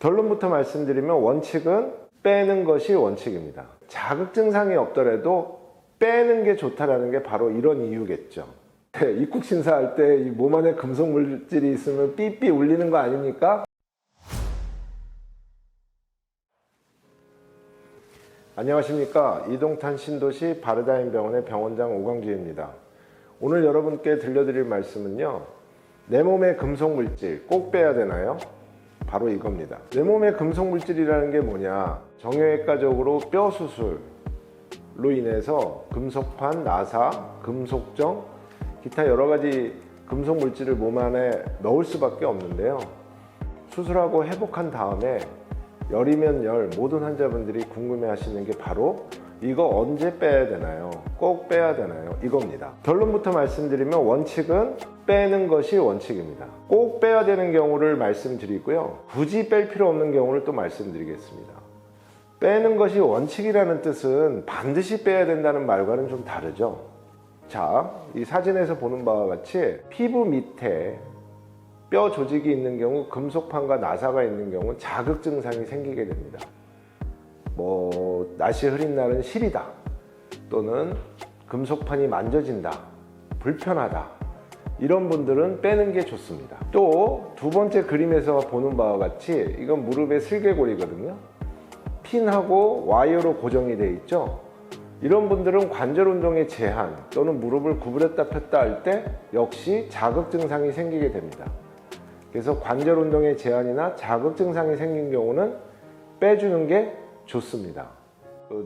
결론부터 말씀드리면 원칙은 빼는 것이 원칙입니다. 자극 증상이 없더라도 빼는 게 좋다라는 게 바로 이런 이유겠죠. 입국 심사할 때 이 몸 안에 금속 물질이 있으면 삐삐 울리는 거 아닙니까? 안녕하십니까. 이동탄 신도시 바르다임 병원의 병원장 오광주입니다. 오늘 여러분께 들려드릴 말씀은요, 내 몸의 금속 물질 꼭 빼야 되나요? 바로 이겁니다. 내 몸의 금속 물질이라는 게 뭐냐, 정형외과적으로 뼈 수술로 인해서 금속판, 나사, 금속정, 기타 여러 가지 금속 물질을 몸 안에 넣을 수밖에 없는데요, 수술하고 회복한 다음에 열이면 열, 모든 환자분들이 궁금해 하시는 게 바로 이거 언제 빼야 되나요? 꼭 빼야 되나요? 이겁니다. 결론부터 말씀드리면 원칙은 빼는 것이 원칙입니다. 꼭 빼야 되는 경우를 말씀드리고요, 굳이 뺄 필요 없는 경우를 또 말씀드리겠습니다. 빼는 것이 원칙이라는 뜻은 반드시 빼야 된다는 말과는 좀 다르죠. 자, 이 사진에서 보는 바와 같이 피부 밑에 뼈 조직이 있는 경우, 금속판과 나사가 있는 경우 자극 증상이 생기게 됩니다. 날씨 흐린 날은 시리다, 또는 금속판이 만져진다, 불편하다, 이런 분들은 빼는 게 좋습니다. 또 두 번째 그림에서 보는 바와 같이 이건 무릎의 슬개골이거든요. 핀하고 와이어로 고정이 되어 있죠. 이런 분들은 관절 운동의 제한 또는 무릎을 구부렸다 폈다 할 때 역시 자극 증상이 생기게 됩니다. 그래서 관절 운동의 제한이나 자극 증상이 생긴 경우는 빼주는 게 좋습니다.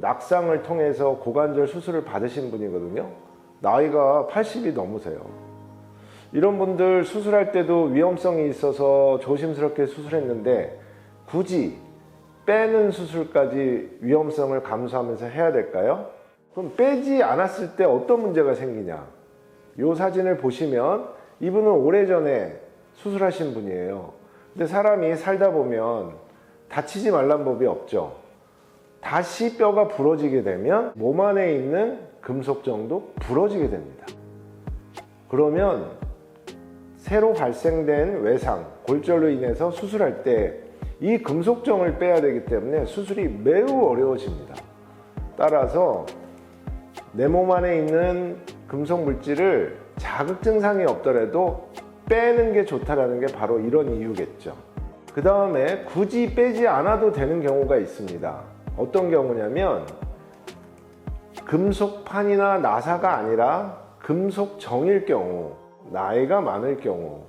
낙상을 통해서 고관절 수술을 받으신 분이거든요. 나이가 80이 넘으세요. 이런 분들 수술할 때도 위험성이 있어서 조심스럽게 수술했는데 굳이 빼는 수술까지 위험성을 감수하면서 해야 될까요? 그럼 빼지 않았을 때 어떤 문제가 생기냐? 이 사진을 보시면 이분은 오래전에 수술하신 분이에요. 근데 사람이 살다 보면 다치지 말란 법이 없죠. 다시 뼈가 부러지게 되면 몸 안에 있는 금속정도 부러지게 됩니다. 그러면 새로 발생된 외상, 골절로 인해서 수술할 때 이 금속정을 빼야 되기 때문에 수술이 매우 어려워집니다. 따라서 내 몸 안에 있는 금속 물질을 자극 증상이 없더라도 빼는 게 좋다라는 게 바로 이런 이유겠죠. 그 다음에 굳이 빼지 않아도 되는 경우가 있습니다. 어떤 경우냐면 금속판이나 나사가 아니라 금속정일 경우, 나이가 많을 경우,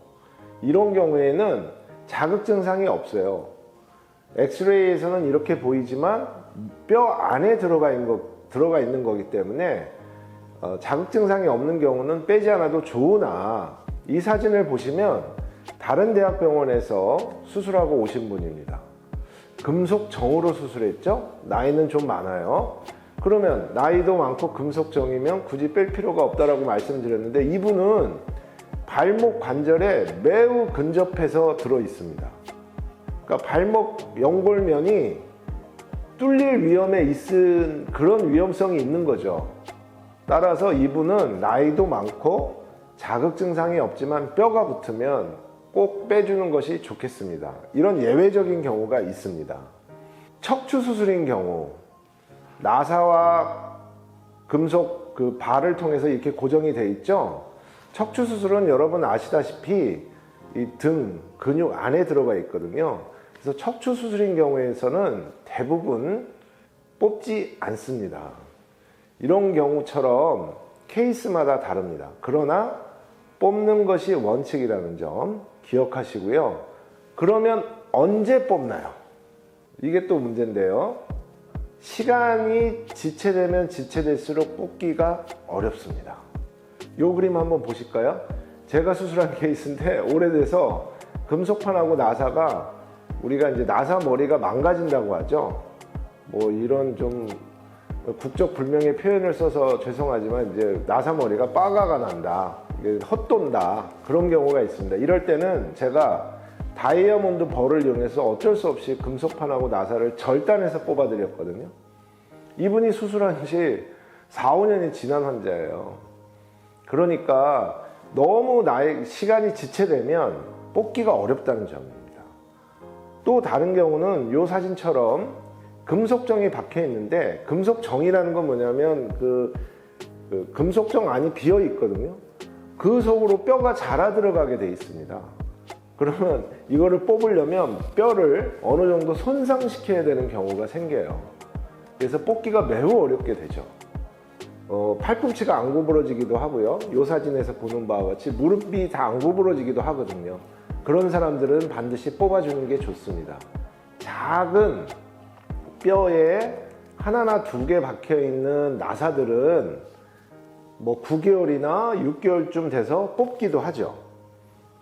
이런 경우에는 자극 증상이 없어요. 엑스레이에서는 이렇게 보이지만 뼈 안에 들어가 있는 거기 때문에 자극 증상이 없는 경우는 빼지 않아도 좋으나, 이 사진을 보시면 다른 대학병원에서 수술하고 오신 분입니다. 금속정으로 수술했죠? 나이는 좀 많아요. 그러면 나이도 많고 금속정이면 굳이 뺄 필요가 없다라고 말씀드렸는데, 이분은 발목 관절에 매우 근접해서 들어 있습니다. 그러니까 발목 연골면이 뚫릴 위험에 있은 그런 위험성이 있는 거죠. 따라서 이분은 나이도 많고 자극 증상이 없지만 뼈가 붙으면 꼭 빼주는 것이 좋겠습니다. 이런 예외적인 경우가 있습니다. 척추 수술인 경우, 나사와 금속 발을 통해서 이렇게 고정이 되어 있죠. 척추 수술은 여러분 아시다시피 이 등 근육 안에 들어가 있거든요. 그래서 척추 수술인 경우에서는 대부분 뽑지 않습니다. 이런 경우처럼 케이스마다 다릅니다. 그러나 뽑는 것이 원칙이라는 점 기억하시고요. 그러면 언제 뽑나요? 이게 또 문제인데요. 시간이 지체되면 지체될수록 뽑기가 어렵습니다. 이 그림 한번 보실까요? 제가 수술한 케이스인데 오래돼서 금속판하고 나사가, 우리가 이제 나사 머리가 망가진다고 하죠. 이런 좀 국적 불명의 표현을 써서 죄송하지만 이제 나사 머리가 빠가가 난다, 헛돈다, 그런 경우가 있습니다. 이럴 때는 제가 다이아몬드 벌을 이용해서 어쩔 수 없이 금속판하고 나사를 절단해서 뽑아 드렸거든요. 이분이 수술한 지 4, 5년이 지난 환자예요. 그러니까 너무 시간이 지체되면 뽑기가 어렵다는 점입니다. 또 다른 경우는 이 사진처럼 금속정이 박혀 있는데, 금속정이라는 건 뭐냐면 그 금속정 안이 비어 있거든요. 그 속으로 뼈가 자라 들어가게 돼 있습니다. 그러면 이거를 뽑으려면 뼈를 어느 정도 손상시켜야 되는 경우가 생겨요. 그래서 뽑기가 매우 어렵게 되죠. 팔꿈치가 안 구부러지기도 하고요. 이 사진에서 보는 바와 같이 무릎이 다 안 구부러지기도 하거든요. 그런 사람들은 반드시 뽑아주는 게 좋습니다. 작은 뼈에 하나나 두 개 박혀 있는 나사들은 뭐 9개월이나 6개월쯤 돼서 뽑기도 하죠.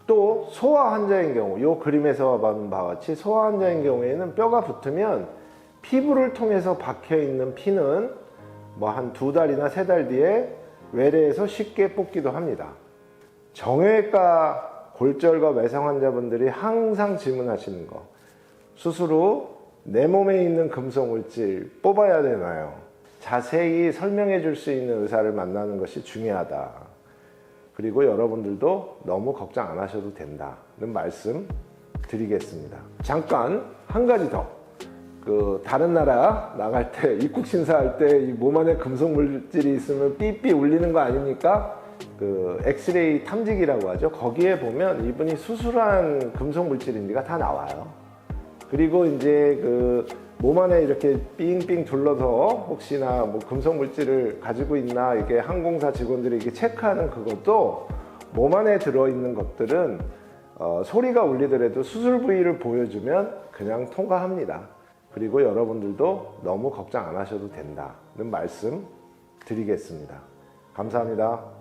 또 소아 환자인 경우, 이 그림에서 보는 바와 같이 소아 환자인 경우에는 뼈가 붙으면 피부를 통해서 박혀 있는 피는 뭐 한 2달이나 3달 뒤에 외래에서 쉽게 뽑기도 합니다. 정형외과 골절과 외상 환자분들이 항상 질문하시는 거, 수술 후 내 몸에 있는 금속 물질 뽑아야 되나요? 자세히 설명해 줄 수 있는 의사를 만나는 것이 중요하다. 그리고 여러분들도 너무 걱정 안 하셔도 된다는 말씀 드리겠습니다. 잠깐 한 가지 더. 다른 나라 나갈 때, 입국 심사할 때 이 몸 안에 금속 물질이 있으면 삐삐 울리는 거 아닙니까? 엑스레이 탐지기라고 하죠. 거기에 보면 이분이 수술한 금속 물질인지가 다 나와요. 그리고 이제 몸 안에 이렇게 삥삥 둘러서 혹시나 뭐 금속 물질을 가지고 있나 이게 항공사 직원들이 이렇게 체크하는 그것도, 몸 안에 들어있는 것들은 소리가 울리더라도 수술 부위를 보여주면 그냥 통과합니다. 그리고 여러분들도 너무 걱정 안 하셔도 된다는 말씀 드리겠습니다. 감사합니다.